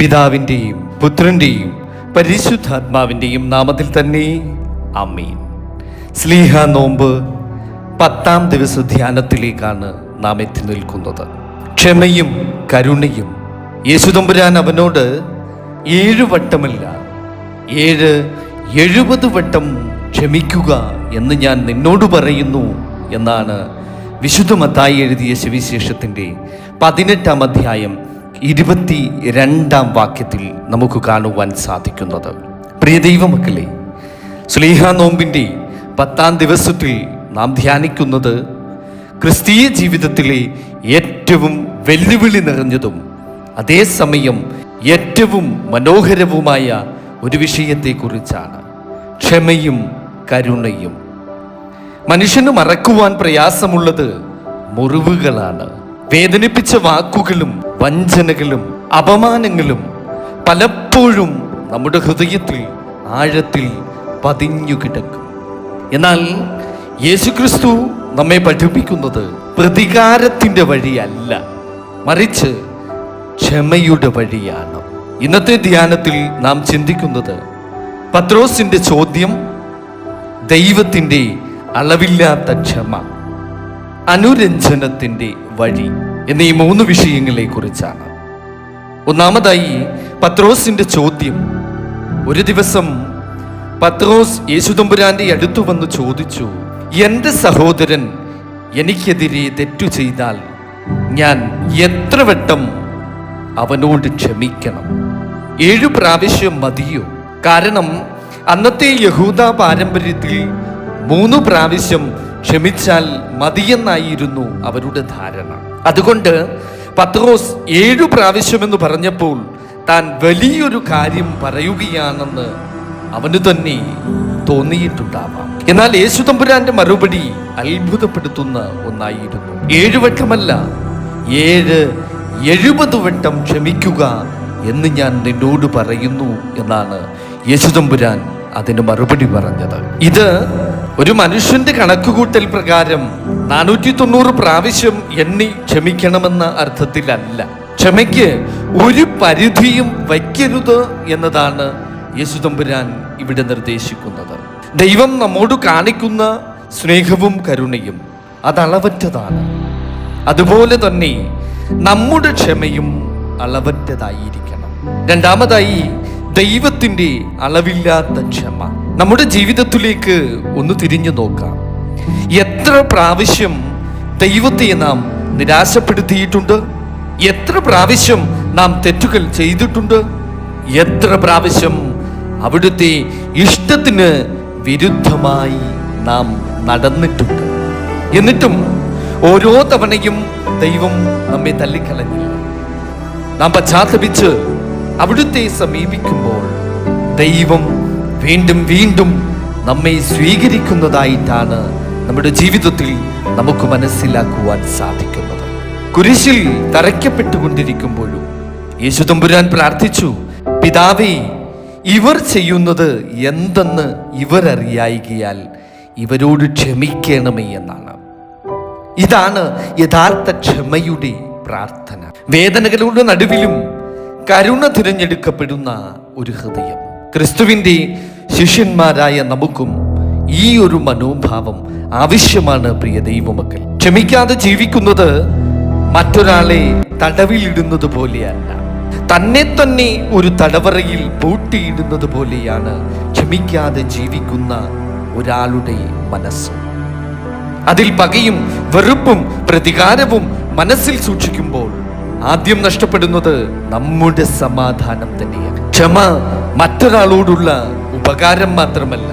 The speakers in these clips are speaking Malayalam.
പിതാവിൻ്റെയും പുത്രൻ്റെയും പരിശുദ്ധാത്മാവിൻ്റെയും നാമത്തിൽ തന്നെ ആമേൻ. സ്ലീഹ നോമ്പ് 10-ാം ദിവസ ധ്യാനത്തിലേക്കാണ് നാം എത്തി നിൽക്കുന്നത്. ക്ഷമയും കരുണയും. യേശുതമ്പുരാൻ അവനോട് 7 വട്ടമല്ല 70 വട്ടം ക്ഷമിക്കുക എന്ന് ഞാൻ നിന്നോട് പറയുന്നു എന്നാണ് വിശുദ്ധ മത്തായി എഴുതിയ സുവിശേഷത്തിൻ്റെ 18-ാം അധ്യായം 22-ാം വാക്യത്തിൽ നമുക്ക് കാണുവാൻ സാധിക്കുന്നത്. പ്രിയ ദൈവമക്കളെ, സ്ലീഹ നോമ്പിൻ്റെ 10-ാം ദിവസത്തിൽ നാം ധ്യാനിക്കുന്നത് ക്രിസ്തീയ ജീവിതത്തിലെ ഏറ്റവും വെല്ലുവിളി നിറഞ്ഞതും അതേസമയം ഏറ്റവും മനോഹരവുമായ ഒരു വിഷയത്തെക്കുറിച്ചാണ്. ക്ഷമയും കരുണയും. മനുഷ്യന് മറക്കുവാൻ പ്രയാസമുള്ളത് മുറിവുകളാണ്. വേദനിപ്പിച്ച വാക്കുകളും വഞ്ചനകളും അപമാനങ്ങളും പലപ്പോഴും നമ്മുടെ ഹൃദയത്തിൽ ആഴത്തിൽ പതിഞ്ഞു കിടക്കും. എന്നാൽ യേശുക്രിസ്തു നമ്മെ പഠിപ്പിക്കുന്നത് പ്രതികാരത്തിൻ്റെ വഴിയല്ല, മറിച്ച് ക്ഷമയുടെ വഴിയാണ്. ഇന്നത്തെ ധ്യാനത്തിൽ നാം ചിന്തിക്കുന്നത് പത്രോസിൻ്റെ ചോദ്യം, ദൈവത്തിൻ്റെ അളവില്ലാത്ത ക്ഷമ, അനുരഞ്ജനത്തിൻ്റെ വഴി എന്നീ 3 വിഷയങ്ങളെ കുറിച്ചാണ്. ഒന്നാമതായി പത്രോസിൻ്റെ ചോദ്യം. ഒരു ദിവസം പത്രോസ് യേശുതമ്പുരാന്റെ അടുത്തു വന്ന് ചോദിച്ചു, എൻ്റെ സഹോദരൻ എനിക്കെതിരെ തെറ്റു ചെയ്താൽ ഞാൻ എത്ര വട്ടം അവനോട് ക്ഷമിക്കണം? 7 പ്രാവശ്യം മതിയോ? കാരണം അന്നത്തെ യഹൂദ പാരമ്പര്യത്തിൽ 3 പ്രാവശ്യം ക്ഷമിച്ചാൽ മതിയെന്നായിരുന്നു അവരുടെ ധാരണ. അതുകൊണ്ട് പത്രോസ് 7 പ്രാവശ്യമെന്ന് പറഞ്ഞപ്പോൾ താൻ വലിയൊരു കാര്യം പറയുകയാണെന്ന് അവന് തന്നെ തോന്നിയിട്ടുണ്ടാവാം. എന്നാൽ യേശുതമ്പുരാന്റെ മറുപടി അത്ഭുതപ്പെടുത്തുന്ന ഒന്നായിരുന്നു. 7 വട്ടമല്ല 70 വട്ടം ക്ഷമിക്കുക എന്ന് ഞാൻ നിന്നോട് പറയുന്നു എന്നാണ് യേശുതമ്പുരാൻ അതിന് മറുപടി പറഞ്ഞത്. ഇത് ഒരു മനുഷ്യന്റെ കണക്കുകൂട്ടൽ പ്രകാരം 490 പ്രാവശ്യം എണ്ണി ക്ഷമിക്കണമെന്ന അർത്ഥത്തിലല്ല. ക്ഷമയ്ക്ക് ഒരു പരിധിയും വയ്ക്കരുത് എന്നതാണ് യേശുതമ്പുരാൻ ഇവിടെ നിർദ്ദേശിക്കുന്നത്. ദൈവം നമ്മോട് കാണിക്കുന്ന സ്നേഹവും കരുണയും അതളവറ്റതാണ്. അതുപോലെ തന്നെ നമ്മുടെ ക്ഷമയും അളവറ്റതായിരിക്കണം. രണ്ടാമതായി ദൈവത്തിൻ്റെ അളവില്ലാത്ത ക്ഷമ. നമ്മുടെ ജീവിതത്തിലേക്ക് ഒന്ന് തിരിഞ്ഞു നോക്കാം. എത്ര പ്രാവശ്യം ദൈവത്തെ നാം നിരാശപ്പെടുത്തിയിട്ടുണ്ട്? എത്ര പ്രാവശ്യം നാം തെറ്റുകൾ ചെയ്തിട്ടുണ്ട്? എത്ര പ്രാവശ്യം അവിടുത്തെ ഇഷ്ടത്തിന് വിരുദ്ധമായി നാം നടന്നിട്ടുണ്ട്? എന്നിട്ടും ഓരോ തവണയും ദൈവം നമ്മെ തള്ളിക്കളഞ്ഞില്ല. നാം പശ്ചാത്തപിച്ച് അവിടുത്തെ സമീപിക്കുമ്പോൾ ദൈവം വീണ്ടും വീണ്ടും നമ്മെ സ്വീകരിക്കുന്നതായിട്ടാണ് നമ്മുടെ ജീവിതത്തിൽ നമുക്ക് മനസ്സിലാക്കുവാൻ സാധിക്കുന്നത്. കുരിശിൽ തറയ്ക്കപ്പെട്ടുകൊണ്ടിരിക്കുമ്പോഴും യേശുതമ്പുരാൻ പ്രാർത്ഥിച്ചു, പിതാവേ, ഇവർ ചെയ്യുന്നത് എന്തെന്ന് ഇവർ അറിയായികയാൽ ഇവരോട് ക്ഷമിക്കണമേ എന്നാണ്. ഇതാണ് യഥാർത്ഥ ക്ഷമയുടെ പ്രാർത്ഥന. വേദനകളുടെ നടുവിലും കരുണ തിരഞ്ഞെടുക്കപ്പെടുന്ന ഒരു ഹൃദയം. ക്രിസ്തുവിൻ്റെ ശിഷ്യന്മാരായ നമുക്കും ഈ ഒരു മനോഭാവം ആവശ്യമാണ്. പ്രിയ ദൈവമക്കൾ, ക്ഷമിക്കാതെ ജീവിക്കുന്നത് മറ്റൊരാളെ തടവിലിടുന്നത് പോലെയല്ല, തന്നെ തന്നെ ഒരു തടവറയിൽ പൂട്ടിയിടുന്നത് പോലെയാണ് ക്ഷമിക്കാതെ ജീവിക്കുന്ന ഒരാളുടെ മനസ്സ്. അതിൽ പകയും വെറുപ്പും പ്രതികാരവും മനസ്സിൽ സൂക്ഷിക്കുമ്പോൾ ആദ്യം നഷ്ടപ്പെടുന്നത് നമ്മുടെ സമാധാനം തന്നെയാണ്. ക്ഷമ മറ്റൊരാളോടുള്ള ഉപകാരം മാത്രമല്ല,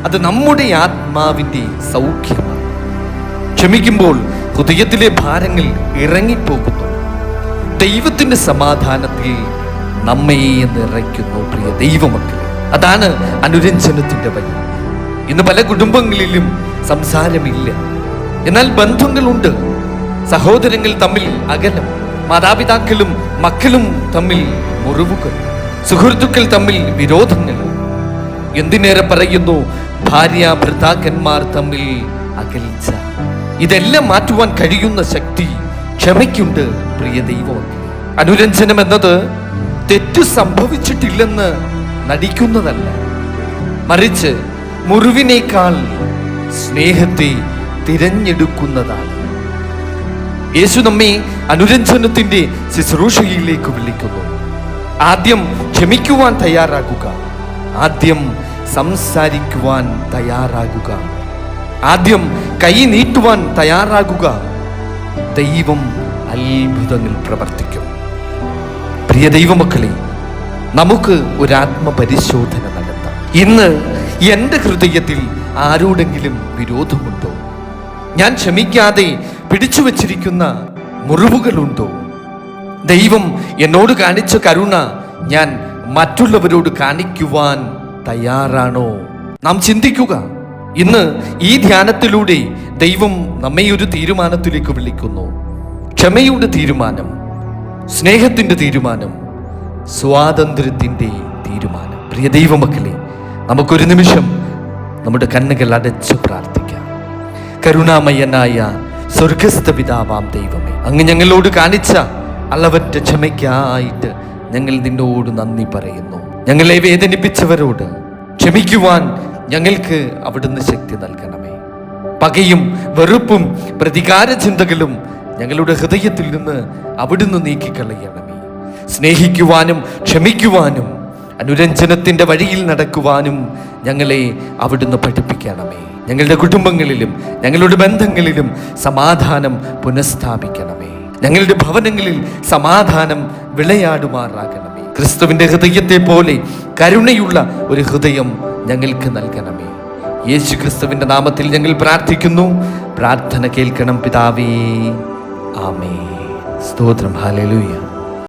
അത് നമ്മുടെ ആത്മാവിൻ്റെ സൗഖ്യമാണ്. ക്ഷമിക്കുമ്പോൾ ഹൃദയത്തിലെ ഭാരങ്ങൾ ഇറങ്ങിപ്പോകുന്നു. ദൈവത്തിൻ്റെ സമാധാനത്തിൽ നമ്മെ നിറയ്ക്കുന്നു. പ്രിയ ദൈവമക്കളെ, അതാണ് അനുരഞ്ജനത്തിൻ്റെ വഴി. ഇന്ന് പല കുടുംബങ്ങളിലും സംസാരമില്ല, എന്നാൽ ബന്ധങ്ങളുണ്ട്. സഹോദരങ്ങൾ തമ്മിൽ അകലം, മാതാപിതാക്കളും മക്കളും തമ്മിൽ മുറിവുകൾ, സുഹൃത്തുക്കൾ തമ്മിൽ വിരോധങ്ങൾ, എന്തിനേറെ പറയുന്നു ഭാര്യ ഭർത്താക്കന്മാർ തമ്മിൽ അകൽച്ച. ഇതെല്ലാം മാറ്റുവാൻ കഴിയുന്ന ശക്തി ക്ഷമയ്ക്കുണ്ട്. പ്രിയ ദൈവം, അനുരഞ്ജനം എന്നത് തെറ്റു സംഭവിച്ചിട്ടില്ലെന്ന് നടിക്കുന്നതല്ല, മറിച്ച് മുറിവിനേക്കാൾ സ്നേഹത്തെ തിരഞ്ഞെടുക്കുന്നതാണ്. യേശു നമ്മെ അനുരഞ്ജനത്തിന്റെ ശുശ്രൂഷയിലേക്ക് വിളിക്കുന്നു. ആദ്യം ക്ഷമിക്കുവാൻ തയ്യാറാകുക, ആദ്യം സംസാരിക്കുവാൻ തയ്യാറാകുക, ആദ്യം കൈ നീട്ടുവാൻ തയ്യാറാകുക. ദൈവം അത്ഭുതങ്ങൾ പ്രവർത്തിക്കും. പ്രിയ ദൈവമക്കളെ, നമുക്ക് ഒരാത്മപരിശോധന നടത്താം. ഇന്ന് എൻ്റെ ഹൃദയത്തിൽ ആരോടെങ്കിലും വിരോധമുണ്ടോ? ഞാൻ ക്ഷമിക്കാതെ പിടിച്ചു വച്ചിരിക്കുന്ന മുറിവുകളുണ്ടോ? ദൈവം എന്നോട് കാണിച്ച കരുണ ഞാൻ മറ്റുള്ളവരോട് കാണിക്കുവാൻ തയ്യാറാണോ? നാം ചിന്തിക്കുക. ഇന്ന് ഈ ധ്യാനത്തിലൂടെ ദൈവം നമ്മെ ഒരു തീരുമാനത്തിലേക്ക് വിളിക്കുന്നു. ക്ഷമയുടെ തീരുമാനം, സ്നേഹത്തിന്റെ തീരുമാനം, സ്വാതന്ത്ര്യത്തിന്റെ തീരുമാനം. പ്രിയ ദൈവമക്കളെ, നമുക്കൊരു നിമിഷം നമ്മുടെ കണ്ണുകൾ അടച്ച് പ്രാർത്ഥിക്കാം. കരുണാമയനായ സ്വർഗസ്ഥ പിതാവാം ദൈവമേ, അങ്ങ് ഞങ്ങളോട് കാണിച്ച അളവറ്റ ക്ഷമയ്ക്കായിട്ട് ഞങ്ങൾ നിന്നോട് നന്ദി പറയുന്നു. ഞങ്ങളെ വേദനിപ്പിച്ചവരോട് ക്ഷമിക്കുവാൻ ഞങ്ങൾക്ക് അവിടുന്ന് ശക്തി നൽകണമേ. പകയും വെറുപ്പും പ്രതികാര ചിന്തകളും ഞങ്ങളുടെ ഹൃദയത്തിൽ നിന്ന് അവിടുന്ന് നീക്കിക്കളയണമേ. സ്നേഹിക്കുവാനും ക്ഷമിക്കുവാനും അനുരഞ്ജനത്തിന്റെ വഴിയിൽ നടക്കുവാനും ഞങ്ങളെ അവിടുന്ന് പഠിപ്പിക്കണമേ. ഞങ്ങളുടെ കുടുംബങ്ങളിലും ഞങ്ങളുടെ ബന്ധങ്ങളിലും സമാധാനം പുനഃസ്ഥാപിക്കണമേ. ഞങ്ങളുടെ ഭവനങ്ങളിൽ സമാധാനം വിളയാടുമാറാകണമേ. ക്രിസ്തുവിന്റെ ഹൃദയത്തെ പോലെ കരുണയുള്ള ഒരു ഹൃദയം ഞങ്ങൾക്ക് നൽകണമേ. യേശു ക്രിസ്തുവിന്റെ നാമത്തിൽ ഞങ്ങൾ പ്രാർത്ഥിക്കുന്നു. പ്രാർത്ഥന കേൾക്കണം പിതാവേ. ആമേൻ. സ്തോത്രം. ഹല്ലേലൂയ.